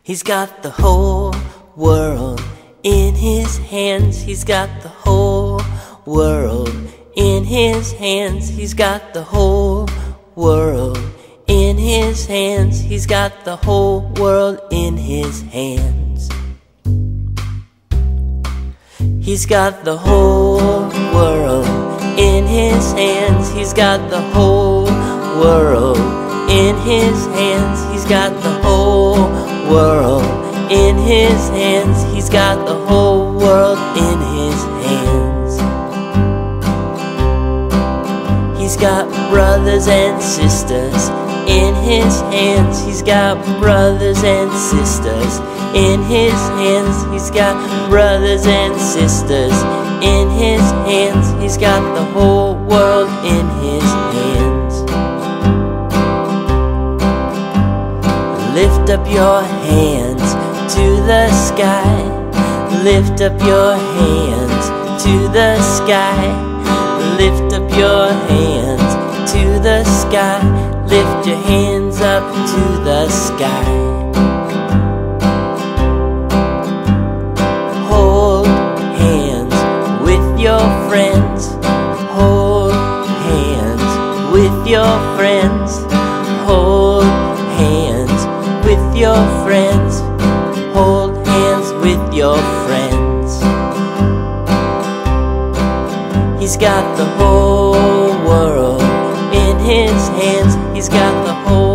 He's got the whole world in his hands. He's got the whole world in his hands. He's got the whole world in his hands. He's got the whole world in his hands. He's got the whole world in his hands. He's got the whole world in his hands. He's got the whole world in his hands. He's got the whole world in his hands. He's got brothers and sisters in his hands. He's got brothers and sisters in his hands. He's got brothers and sisters in his hands. He's got the whole world in his hands. Lift up your hands to the sky. Lift up your hands to the sky. Lift up your hands to the sky. Lift your hands up to the sky. Hold hands with your friends. Hold hands with your friends. Hold hands with your friends. Hold hands with your friends. He's got the whole world in his hands. He's got the whole